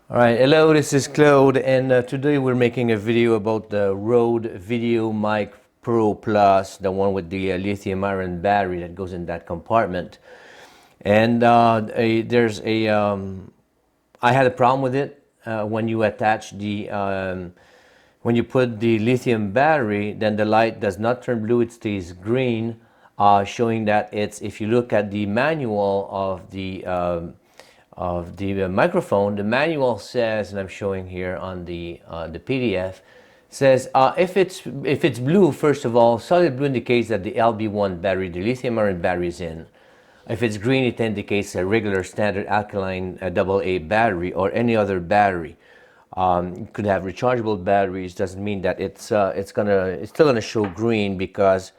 All right, hello, this is Claude, and today we're making a video about the Rode VideoMic Pro Plus, the one with the lithium-ion battery that goes in that compartment. And I had a problem with it when you attach when you put the lithium battery, then the light does not turn blue, it stays green, showing that if you look at the manual of the microphone, the manual says, and I'm showing here on the PDF, says if it's blue, first of all, solid blue indicates that the LB1 battery, the lithium-ion battery, is in. If it's green, it indicates a regular standard alkaline AA battery or any other battery. You could have rechargeable batteries. Doesn't mean that it's still gonna show green because.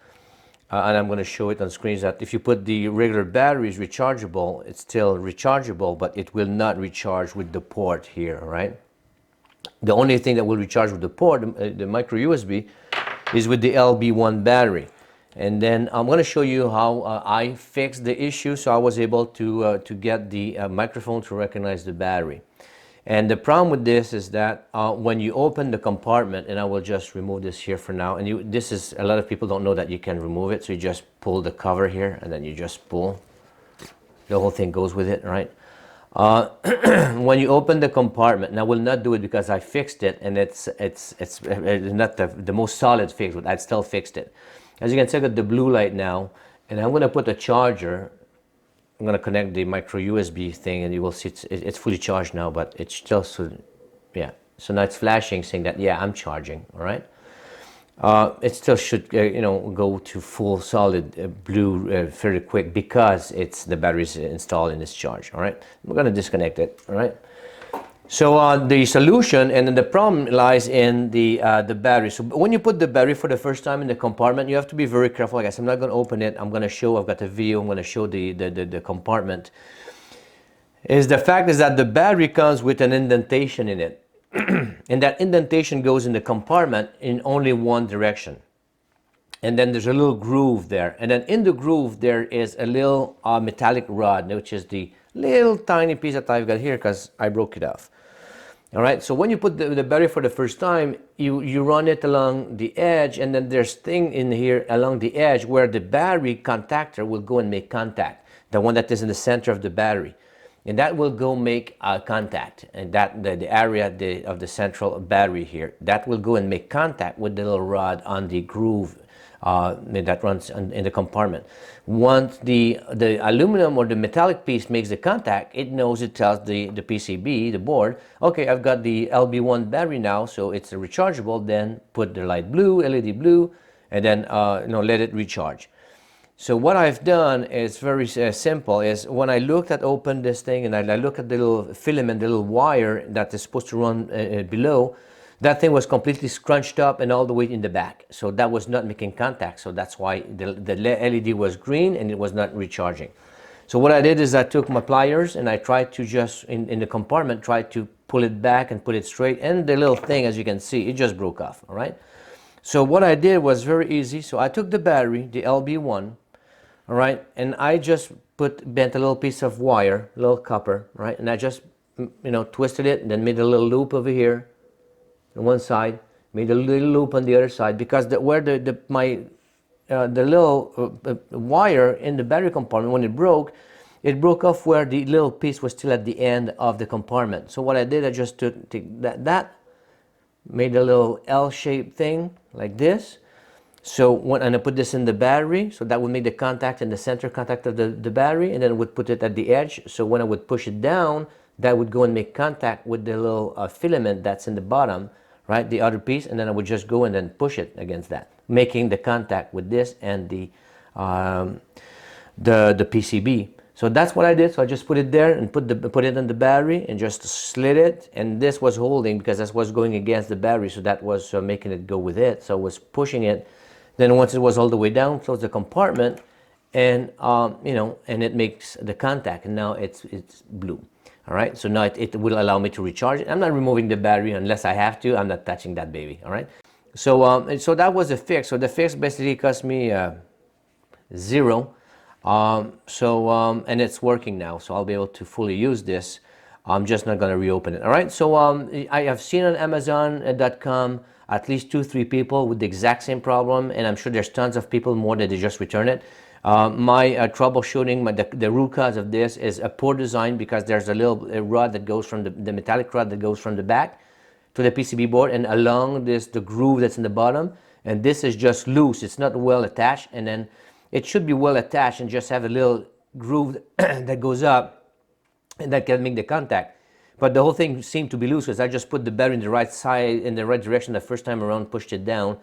And I'm going to show it on screens that if you put the regular batteries rechargeable, it's still rechargeable, but it will not recharge with the port here, right? The only thing that will recharge with the port, the micro USB, is with the LB1 battery. And then I'm going to show you how I fixed the issue, so I was able to get the microphone to recognize the battery. And the problem with this is that when you open the compartment, and I will just remove this here for now, and this is, a lot of people don't know that you can remove it, so you just pull the cover here, and then you just pull. The whole thing goes with it, right? When you open the compartment, and I will not do it because I fixed it, and it's not the most solid fix, but I still fixed it. As you can see, I got the blue light now, and I'm going to put a charger. I'm going to connect the micro USB thing, and you will see it's fully charged now, but it's still, yeah. So now it's flashing saying that, yeah, I'm charging, all right? It still should, go to full solid blue fairly quick because the battery's installed in this charge, all right? We're going to disconnect it, all right? So the solution, and then the problem lies in the battery. So when you put the battery for the first time in the compartment, you have to be very careful. Like I said, I'm not going to open it. I'm going to show, I've got a video, I'm going to show the compartment. The fact is that the battery comes with an indentation in it. And that indentation goes in the compartment in only one direction. And then there's a little groove there. And then in the groove, there is a little metallic rod, which is the little tiny piece that I've got here because I broke it off. All right, so when you put the battery for the first time, you run it along the edge, and then there's thing in here along the edge where the battery contactor will go and make contact, the one that is in the center of the battery. And that will go make contact, and that the area of the central battery here, that will go and make contact with the little rod on the groove that runs in the compartment. Once the aluminum or the metallic piece makes the contact, it tells the PCB, the board, okay, I've got the LB1 battery now, so it's a rechargeable. Then put the light blue, LED blue, and then let it recharge. So what I've done is very simple. Is when I opened this thing and I look at the little filament, the little wire that is supposed to run below, that thing was completely scrunched up and all the way in the back. So that was not making contact. So that's why the LED was green and it was not recharging. So what I did is I took my pliers and I tried to just, in the compartment, try to pull it back and put it straight. And the little thing, as you can see, it just broke off, all right? So what I did was very easy. So I took the battery, the LB1, all right? And I just bent a little piece of wire, a little copper, right? And I just, twisted it and then made a little loop over here on one side, made a little loop on the other side, because where the little wire in the battery compartment, when it broke off where the little piece was still at the end of the compartment. So what I did, I just took that, made a little L-shaped thing like this. So and I put this in the battery, so that would make the contact in the center contact of the battery, and then I would put it at the edge. So when I would push it down, that would go and make contact with the little filament that's in the bottom, right, the other piece, and then I would just go and then push it against that, making the contact with this and the PCB. So that's what I did. So I just put it there and put it on the battery and just slid it, and this was holding because that was going against the battery, so that was making it go with it. So I was pushing it. Then once it was all the way down, close the compartment, and and it makes the contact, and now it's blue. All right, so now it will allow me to recharge it. I'm not removing the battery unless I have to. I'm not touching that baby, all right? So so that was the fix. So the fix basically cost me $0. And it's working now, so I'll be able to fully use this. I'm just not going to reopen it. All right, so I have seen on Amazon.com at least 2-3 people with the exact same problem, and I'm sure there's tons of people more that they just return it. My troubleshooting, the root cause of this is a poor design, because there's a little rod that goes from the metallic rod that goes from the back to the PCB board and along the groove that's in the bottom, and this is just loose. It's not well attached, and then it should be well attached and just have a little groove that goes up and that can make the contact. But the whole thing seemed to be loose because I just put the battery in the right side, in the right direction the first time around, pushed it down,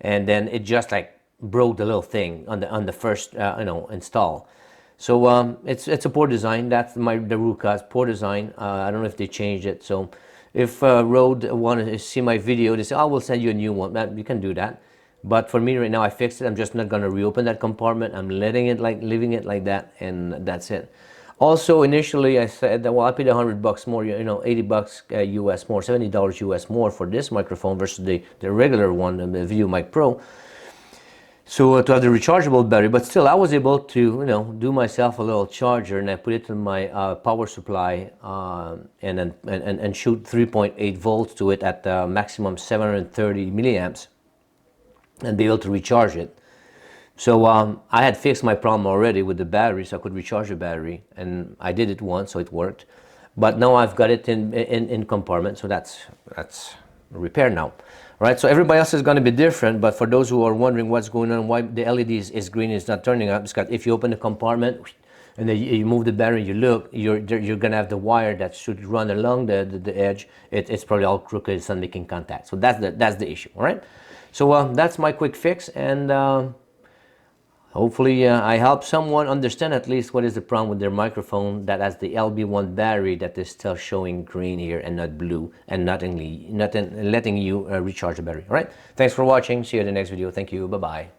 and then it just like broke the little thing on the first install. So it's a poor design. That's the root cause, poor design. I don't know if they changed it. So if Rode want to see my video, they say, "Oh, we'll send you a new one." You can do that. But for me right now, I fixed it. I'm just not going to reopen that compartment. I'm leaving it like that, and that's it. Also, initially I said that, well, I paid $100 more, $80 US more, $70 US more for this microphone versus the regular one, the VideoMic Pro. So to have the rechargeable battery, but still I was able to, do myself a little charger, and I put it in my power supply and shoot 3.8 volts to it at maximum 730 milliamps and be able to recharge it. So I had fixed my problem already with the battery, so I could recharge the battery, and I did it once, so it worked. But now I've got it in compartment, so that's repair now. Right, so everybody else is going to be different, but for those who are wondering what's going on, why the LED is green, is not turning up, it's because if you open the compartment and then you move the battery, you look, you're going to have the wire that should run along the edge. It's probably all crooked, it's not making contact. So that's the issue. All right, so that's my quick fix, and hopefully I help someone understand at least what is the problem with their microphone that has the LB1 battery that is still showing green here and not blue, and not letting you recharge the battery. All right, thanks for watching. See you in the next video. Thank you. Bye-bye.